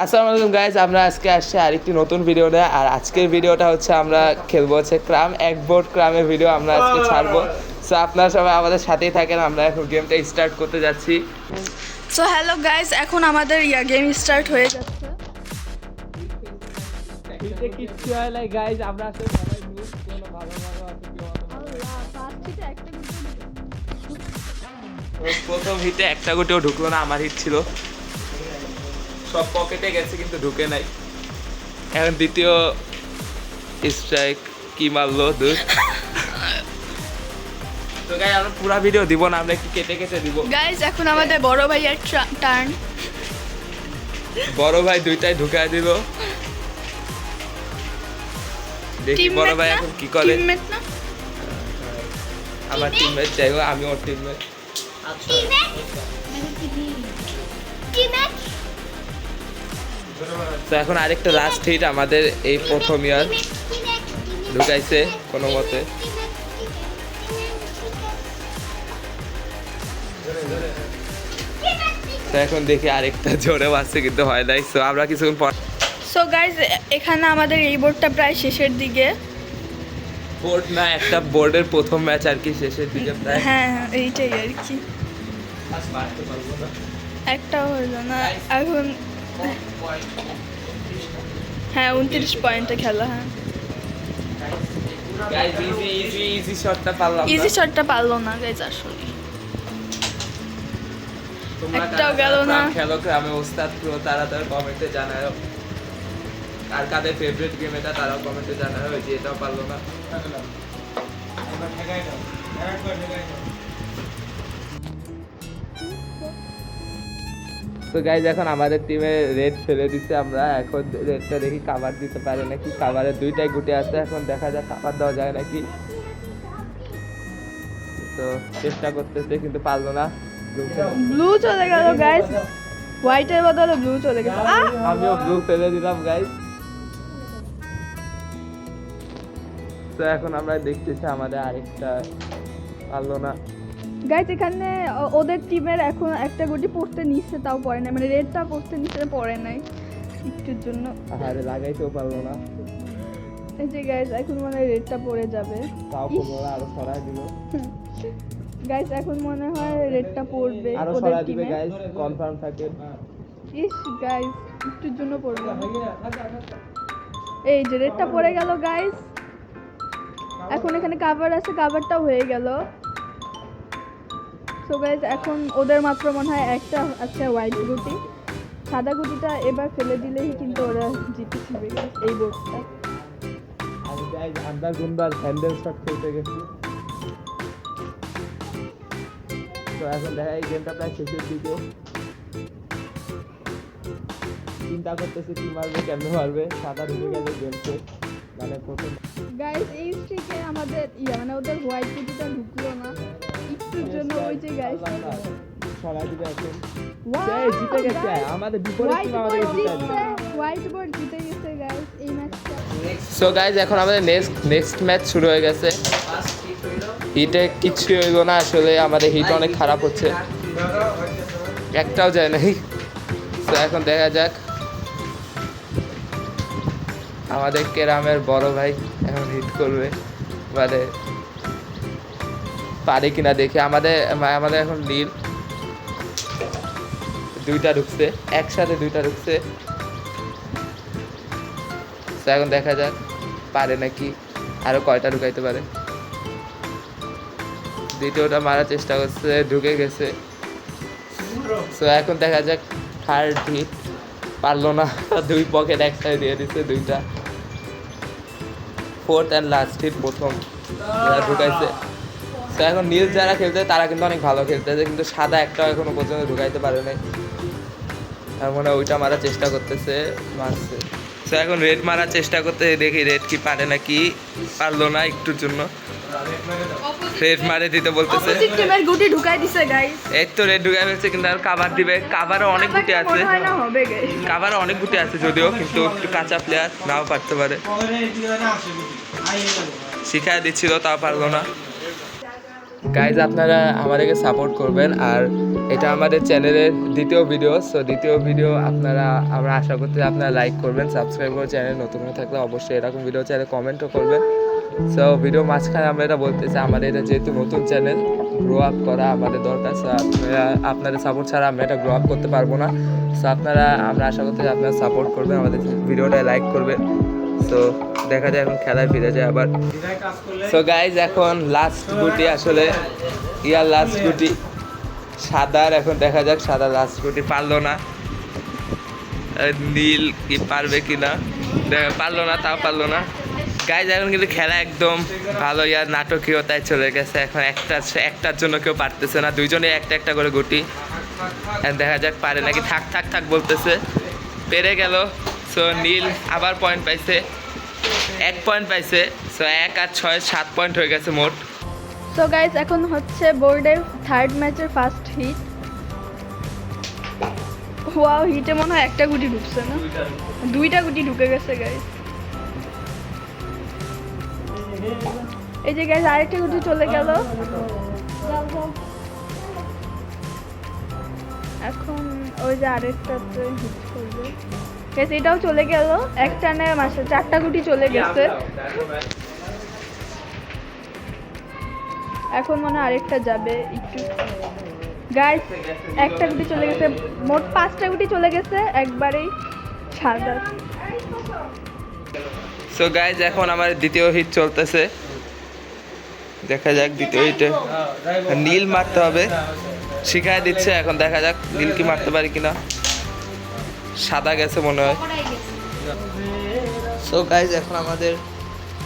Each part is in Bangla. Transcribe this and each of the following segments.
আসসালামু আলাইকুম গাইজ, আমরা আজকে আসছি আরেকটি নতুন ভিডিও নিয়ে। আর আজকের ভিডিওটা হচ্ছে আমরা খেলবো হচ্ছে ক্রাম, এক বোর্ড ক্রামের ভিডিও আমরা আজকে ছাড়বো। সো আপনারা সবাই আমাদের সাথেই থাকেন, আমরা এখন গেমটা স্টার্ট করতে যাচ্ছি। সো হ্যালো গাইস, এখন আমাদের গেম স্টার্ট হয়ে যাচ্ছে। কিচ্ছু হয় না গাইজ, আমরা আসলে সবাই নিউজ কোনো ভালো প্রথম হিটে একটা গুটিও ঢুকলো না, আমার হিট ছিল, সব পকেটে গেছে কিন্তু ঢুকে নাই। এখন দ্বিতীয় স্ট্রাইক কি মারলো দূর। তো গাইস আমরা পুরো ভিডিও দিব না, আমরা একটু কেটে কেটে দিব। গাইস এখন আমাদের বড় ভাইয়ের টার্ন। বড় ভাই দুইটাই ঢুকায় দিল, দেখি বড় ভাই এখন কি করে। টিমমেট না, আমার টিমমেট, যাই হোক আমি ওর টিমমেট। তো এখন আরেকটা লাস্ট হিট আমাদের এই প্রথম ইয়ার ঢুকাইছে কোনো মতে। তো এখন দেখি আরেকটা জোরে বাজছে কিন্তু হয় নাই। সো আমরা কিছুক্ষণ পর। সো গাইস এখানে আমাদের এই বোর্ডটা প্রায় শেষের দিকে। বোর্ড না, একটা বোর্ডের প্রথম ম্যাচ আর কি শেষের দিকে প্রায়। হ্যাঁ এইটাই আর কি, একটাও হলো না এখন। হ্যাঁ 29 পয়েন্টে খেলা। হ্যাঁ গাইস ইজি শটটা পারলাম না। ইজি শটটা পারলো না গাইস আসলে, একটাও গেল না। খেলো গ্রামে ওস্তাদ পুরো, তারা তার কমেন্টে জানায়। আর কাদের ফেভারিট গেম এটা তারাও কমেন্টে জানায়, যে এটাও পারলো না। তো গাইজ এখন আমাদের টিমে রেড ফেলে দিচ্ছে, আমরা এখন রেডটা দেখি কাভার দিতে পারে নাকি। কাভারের দুইটাই গুটি আছে, এখন দেখা যাক কাভার দেওয়া যায় নাকি। তো চেষ্টা করতেছে কিন্তু পারলো না। ব্লু চলে গেল গাইস, হোয়াইটের বদলে ব্লু চলে গেল। আমিও ব্লু ফেলে দিলাম গাইজ। তো এখন আমরা দেখতেছি আমাদের আরেকটা পারলো না গাইস। এখানে ওদের টিমের এখন একটা গুটি পড়তে নিচ্ছে, তাও পড়ে নাই, মানে রেডটা পড়তে নিচ্ছে পড়ে নাই একটুর জন্য। আরে লাগাইতেও পারলো না। এই যে গাইস এখন মনে হয় রেডটা পড়ে যাবে, তাও পড়লো, আরো সরাই দিল গাইস। এখন মনে হয় রেডটা পড়বে, আরো ওদের সরাই দিবে টিমে। গাইজ, কনফার্ম থাকে। ইস গাইস একটুর জন্য পড়বে। এই যে রেডটা পড়ে গেল গাইস। এখন এখানে কাভার আছে, কাভারটাও হয়ে গেল। সো গাইস এখন ওদের মাত্র মনে হয় একটা আছে হোয়াইট গুটি, সাদা গুটিটা এবার ফেলে দিলেই কিন্তু ওরা জিতে যাবে এই বোর্ডটা। আমি গাইজ আন্ডার গুন্ডার হ্যান্ডেল শট খেলতে গেছি। তো এখন দেখা এই গেমটা প্রায় শেষের দিকে। চিন্তা করতেছে কি মারবে, কেমনে মারবে। সাদা ঢুকে গেলে গেমতে, মানে প্রথম। গাইস এই স্ট্রিকে আমাদের মানে ওদের হোয়াইট গুটিটা ঢুকলো না একটুর জন্য। ওই যে গাইস সরাই দিবে এখন। এই জিতে গেছে আমাদের বিপরীত টিম, আমাদের জিতে হোয়াইট বোর্ড জিতে গেছে গাইস এই ম্যাচটা। সো গাইজ এখন আমাদের নেক্সট ম্যাচ শুরু হয়ে গেছে। হিটে কিচ্ছু হইল না আসলে, আমাদের হিট অনেক খারাপ হচ্ছে, একটাও যায় নাই। তো এখন দেখা যাক আমাদের কেরামের বড় ভাই এখন হিট করবে, মানে পারে কিনা দেখে। আমাদের এখন নীল দুইটা ঢুকছে, একসাথে দুইটা ঢুকছে। তো এখন দেখা যাক পারে নাকি, আরো কয়টা ঢুকাইতে পারে। দ্বিতীয়টা মারার চেষ্টা করছে, ঢুকে গেছে। সো এখন দেখা যাক থার্ড হিট, পারলো না, দুই পকেট একসাথে দিয়ে দিচ্ছে দুইটা। ফোর্থ অ্যান্ড লাস্ট হিট প্রথম ঢুকাইছে। তো এখন নীল যারা খেলতে তারা কিন্তু অনেক ভালো খেলতেছে, কিন্তু সাদা একটাও এখনো পর্যন্ত ঢুকাইতে পারে নাই। তার মানে ওইটা মারার চেষ্টা করতেছে, মারছে। তো এখন রেড মারার চেষ্টা করতে দেখি রেড কি পারে নাকি, পারলো না একটুর জন্য। রেড মারে দিতে বলতেছে, অপোজিট টিমের গুটি ঢুকাই দিছে গাইস। এই তো রেড ঢুকাই ফেলছে, কিন্তু আর কাভার দিবে। কাভারও অনেক গুটি আছে, মনে হয় না হবে গাইস। কাভারও অনেক গুটি আছে যদিও, কিন্তু একটু কাঁচা প্লেয়ার, নাও পারতে পারে। শিখায় দিচ্ছিল, তাও পারলো না। গাইজ আপনারা আমাদেরকে সাপোর্ট করবেন। আর এটা আমাদের চ্যানেলের দ্বিতীয় ভিডিও। সো দ্বিতীয় ভিডিও আমরা আশা করতে আপনারা লাইক করবেন, সাবস্ক্রাইব করে চ্যানেল নতুন হয়ে থাকলে অবশ্যই এরকম ভিডিও চাইলে কমেন্টও করবেন। সো ভিডিও মাঝখানে আমরা এটা বলতে চাই, আমাদের এটা যেহেতু নতুন চ্যানেল, গ্রো আপ করা আমাদের দরকার। সো আপনাদের সাপোর্ট ছাড়া আমরা এটা গ্রো আপ করতে পারবো না। সো আমরা আশা করতে আপনারা সাপোর্ট করবেন, আমাদের ভিডিওটা লাইক করবেন। সো দেখা যায় এখন খেলায় ফিরে যায় আবার। সো গাইজ এখন লাস্ট গুটি, আসলে লাস্ট গুটি সাদার। এখন দেখা যাক সাদা লাস্ট গুটি পারলো না, নীল কি পারবে কিনা, পারলো না, তাও পারলো না। গাইজ এখন কিন্তু খেলা একদম ভালো নাটকীয়তায় চলে গেছে। এখন একটার জন্য কেউ পারতেছে না, দুইজনে একটা একটা করে গুটি। দেখা যাক পারে নাকি। থাক থাক থাক বলতেছে, পেরে গেল। সো নীল আবার পয়েন্ট পাইছে, 1 পয়েন্ট পাইছে। সো 1 আর 6 7 পয়েন্ট হয়ে গেছে মোট। সো গাইস এখন হচ্ছে বোর্ডের থার্ড ম্যাচের ফার্স্ট হিট। ওয়াও, হিটে মনে হয় একটা গুটি ঢুকছে না, 2টা গুটি ঢুকে গেছে গাইস। এই যে গাইস আরেকটা গুটি চলে গেল। এখন ওই যে আরেকটাতে হিট করবে গাইস, এটাও চলে গেল। একটানে মাসে 4টা গুটি চলে গেছে। এখন মনে হয় আরেকটা যাবে একটু। গাইস একটা গুটি চলে গেছে, মোট 5টা গুটি চলে গেছে একবারেই সাদা। সো গাইজ এখন আমার দ্বিতীয় হিট চলতেছে, দেখা যাক দ্বিতীয় হিটে নীল মারতে হবে, শিখাই দিচ্ছে। এখন দেখা যাক নীল কি মারতে পারি কিনা। সাদা গেছে মনে হয়। সো গাইজ এখন আমাদের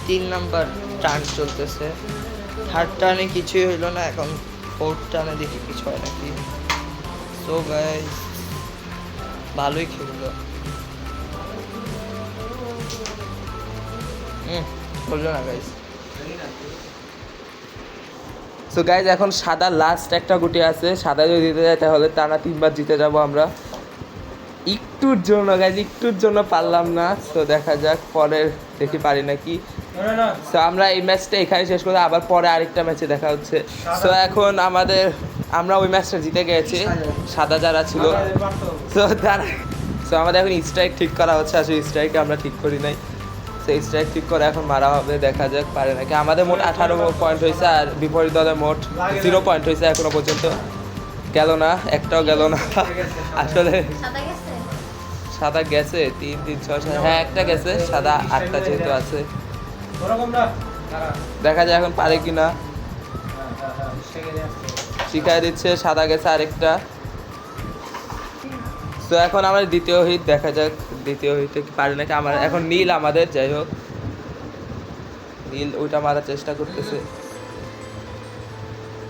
3 নাম্বার টার্ন চলতেছে। থার্ড টার্নে কিছুই হইলো না, এখন ফোর্থ টার্নে দেখি কিছু হয় নাকি। সো গাইজ ভালোই খেললো, বললো না গাইজ। সো গাইজ এখন সাদা লাস্ট একটা গুটি আছে, সাদা যদি দিতে যায় তাহলে টানা 3বার জিতে যাব আমরা। একটুর জন্য গাইজ, একটুর জন্য পারলাম না। সো দেখা যাক পরের দেখি পারি নাকি। সো আমরা এই ম্যাচটা এখানে শেষ করে আবার পরে আরেকটা ম্যাচে দেখা হচ্ছে। সো এখন আমরা ওই ম্যাচটা জিতে গেছি, সাদা যারা ছিল। সো আমাদের এখন স্ট্রাইক ঠিক করা হচ্ছে, আসলে স্ট্রাইক আমরা ঠিক করি নাই। সেই স্ট্রাইক ঠিক করে এখন মারা হবে, দেখা যাক পারে নাকি। আমাদের মোট 18 পয়েন্ট হয়েছে, আর বিপরীত দলের মোট 0 পয়েন্ট হয়েছে এখনো পর্যন্ত। গেল না, একটাও গেল না আসলে। সাদা গেছে 3 3 6 7, হ্যাঁ একটা গেছে, সাদা 8টা যেহেতু আছে। দেখা যায় এখন পারে কিনা, শিখাই দিচ্ছে। সাদা গেছে আরেকটা। তো এখন আমার দ্বিতীয় হিট, দেখা যাক দ্বিতীয় হিটে কি পারে নাকি। আমার এখন নীল, আমাদের যাই হোক নীল ওইটা মারার চেষ্টা করতেছে,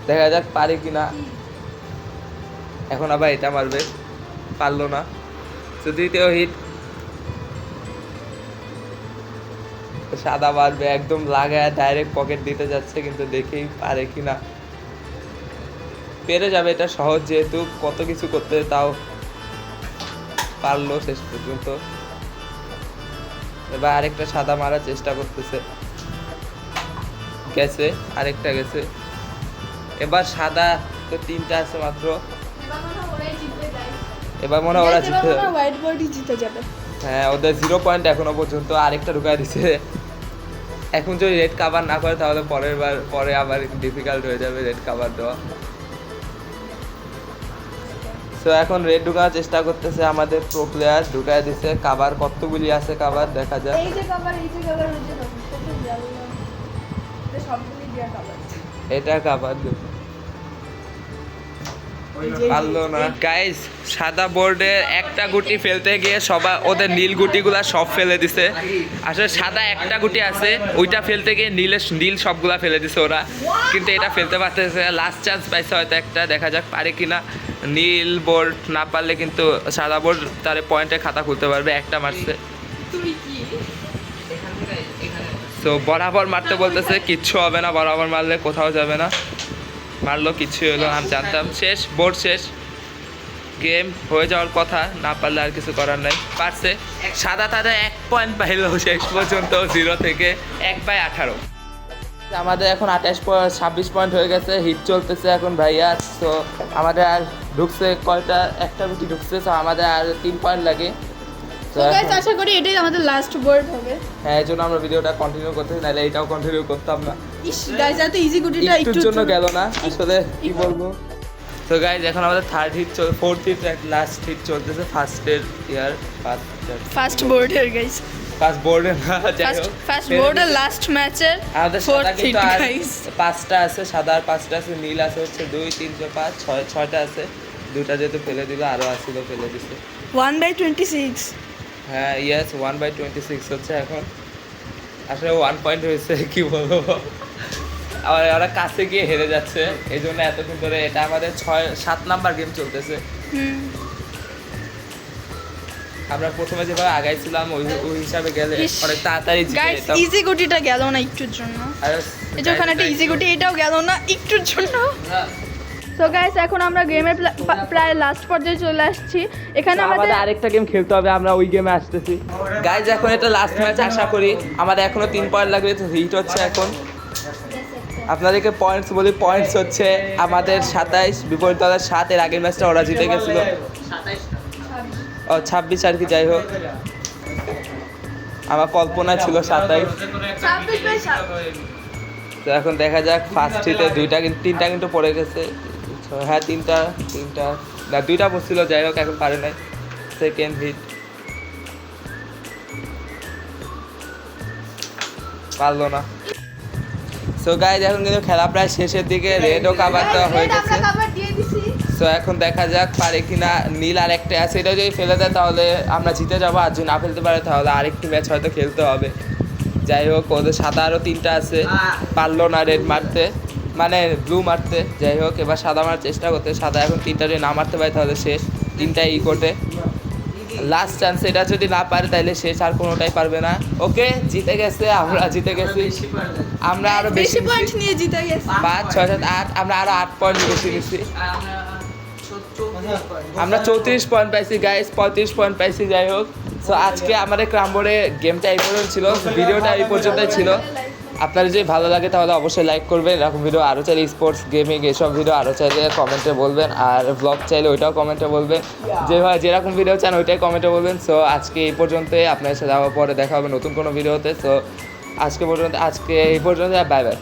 দেখা যাক পারে কিনা। এখন আবার এটা মারবে, পারলো না। তো দ্বিতীয় হিট, সাদা মারবে একদম লাগায়, ডাইরেক্ট পকেট দিতে যাচ্ছে, কিন্তু দেখেই পারে কিনা। পেরে যাবে, এটা সহজ যেহেতু, কত কিছু করতে, তাও পারলো শেষ পর্যন্ত। এবার আরেকটা সাদা মারার চেষ্টা করতেছে, গেছে আরেকটা গেছে। এবার সাদা তো 3টা আছে মাত্র, এবার মনে হয় ওরা জিতে যাবে। হ্যাঁ ওদের 0 পয়েন্ট এখনো পর্যন্ত, আরেকটা ঢুকাই দিছে। এখন যদি রেড কাভার না করে তাহলে পরে আবার ডিফিকাল্ট হয়ে যাবে রেড কাভার দেওয়া। সো এখন রেড ঢুকানোর চেষ্টা করতেছে আমাদের প্রো প্লেয়ার, ঢুকায় দিছে। কাভার কতগুলি আছে কাভার, দেখা যায়। এই যে কভার, এই যে কভার, এই যে কভার, এটা সবগুলি দেয়া কভার। এটা কাভার পারলো না গাইস। সাদা বোর্ডে একটা গুটি ফেলতে গিয়ে ওদের নীল গুটিগুলা সব ফেলে দিছে। আসলে সাদা একটা গুটি আছে, ওইটা ফেলতে গিয়ে নীল সবগুলা ফেলে দিছে ওরা, কিন্তু এটা ফেলতে পারতেছে। লাস্ট চান্স পাইছে হয়তো একটা, দেখা যাক পারে কিনা। নীল বোর্ড না পারলে কিন্তু সাদা বোর্ড তার পয়েন্টের খাতা খুলতে পারবে। একটা মারছে, তো বরাবর মারতে বলতেছে, কিচ্ছু হবে না, বরাবর মারলে কোথাও যাবে না। মারলো, কিচ্ছু হলো না, আমি জানতাম। শেষ, বোর্ড শেষ, গেম হয়ে যাওয়ার কথা, না পারলে আর কিছু করার নাই। পারছে সাদা, তাদের 1 পয়েন্ট পাইল শেষ পর্যন্ত, 0 থেকে 1/18। আমাদের এখন 26 পয়েন্ট হয়ে গেছে, হিট চলতেছে এখন ভাইয়া। তো আমাদের আর ঢুকছে কয়টা, একটা গুটি ঢুকছে, তো আমাদের আর 3 পয়েন্ট লাগে। তো তো গাইস আশা করি এটাই আমাদের লাস্ট বোর্ড হবে। হ্যাঁ, এই জন্য আমরা ভিডিওটা কন্টিনিউ করতেছি, নাহলে এটাও কন্টিনিউ করতাম না। ইস গাইস এত ইজি গুটিটা একটুর জন্য গেল না আসলে, কি বলবো। তো গাইজ এখন আমাদের ফোর্থ হিট লাস্ট হিট চলতেছে ফার্স্টের ইয়ার ফার্স্ট বোর্ডের গাইস, ফার্স্ট বোর্ডে না, যাই হোক ফার্স্ট বোর্ডের লাস্ট ম্যাচের আমাদের সাদা ফোর্থ হিট কিন্তু আর গাইস। 5টা আছে, সাদা আর 5টা আছে, নীল আছে হচ্ছে 2 3 4 5 6টা আছে, 2টা যেহেতু ফেলে দিল, আরও আসছিল ফেলে দিছে। 1/26। হ্যাঁ ইয়েস 1/26 হচ্ছে এখন। আসলে 1 পয়েন্ট হয়েছে, কি বলবো। আর ওরা কাছে গিয়ে হেরে যাচ্ছে, এই জন্য এতক্ষণ ধরে এটা আমাদের 7 নাম্বার গেম চলতেছে। আমরা প্রথমে যেভাবে আগাইছিলাম ওই হিসাবে গেলে অনেক তাড়াতাড়ি জিতে গাইস যেতাম। ইজি গুটিটা গেল না একটুর জন্য, এই যে ওখানে একটা ইজি গুটি এটাও গেল না একটুর জন্য। তো গাইস এখন আমরা গেমের প্রায় লাস্ট পর্যায়ে চলে আসছি। এখানে আমাদের আরেকটা গেম খেলতে হবে, আমরা ওই গেমে আসতেছি। গাইজ এখন এটা লাস্ট ম্যাচ, আশা করি আমাদের এখনো 3 পয়েন্ট লাগবে, তো হিট হচ্ছে এখন। আপনাদেরকে পয়েন্টস বলি, পয়েন্টস হচ্ছে আমাদের 27, বিপরীত দলের 7। এর আগের ম্যাচটা ওরা জিতে গেছিল, ও 26 আর কি, যাই হোক আমার কল্পনায় ছিল 27। তো এখন দেখা যাক ফার্স্ট হিটে 3টা কিন্তু পড়ে গেছে। হ্যাঁ 3টা না 2টা পড়ছিল, যাই হোক এখন পারে নাই। সেকেন্ড হিট পারলো না। সো গাইজ এখন কিন্তু খেলা প্রায় শেষের দিকে, রেডও কাভার দেওয়া হয়ে গেছে। সো এখন দেখা যাক পারে কিনা। নীল আর একটা আছে, এটা যদি ফেলে দেয় তাহলে আমরা জিতে যাবো, আর যদি না ফেলতে পারে তাহলে আরেকটি ম্যাচ হয়তো খেলতে হবে। যাই হোক ওদের সাদা আরও 3টা আছে, পারলো না রেড মারতে, মানে ব্লু মারতে। যাই হোক এবার সাদা মারার চেষ্টা করতে, সাদা এখন 3টা যদি না মারতে পারে তাহলে শেষ, 3টাই ইকোটে লাস্ট চান্স। এটা যদি না পারে তাহলে শেষ, আর কোনোটাই পারবে না। ওকে জিতে গেছে, আমরা জিতে গেছি, আমরা আরো বেশি পয়েন্ট নিয়ে জিতে গেছি। 5 6 7 8, আমরা আরো 8 পয়েন্ট বেশি নিচ্ছি। আমরা 34 পয়েন্ট পাইছি গাইস, 35 পয়েন্ট পাইছি। যাই হোক সো আজকে আমাদের ক্রামবোর্ডে গেমটা এই পর্যন্ত ছিল, ভিডিওটা এই পর্যন্তই ছিল। আপনার যদি ভালো লাগে তাহলে অবশ্যই লাইক করবেন, এরকম ভিডিও আরও চাইলে স্পোর্টস গেমিং এসব ভিডিও আরও চাইলে কমেন্টে বলবেন, আর ব্লগ চাইলে ওইটাও কমেন্টে বলবেন, যেরকম ভিডিও চান ওইটাই কমেন্টে বলবেন। সো আজকে এই পর্যন্তই, আপনার সাথে আবার পরে দেখা হবে নতুন কোনো ভিডিওতে। সো আজকে এই পর্যন্ত, বাই বাই।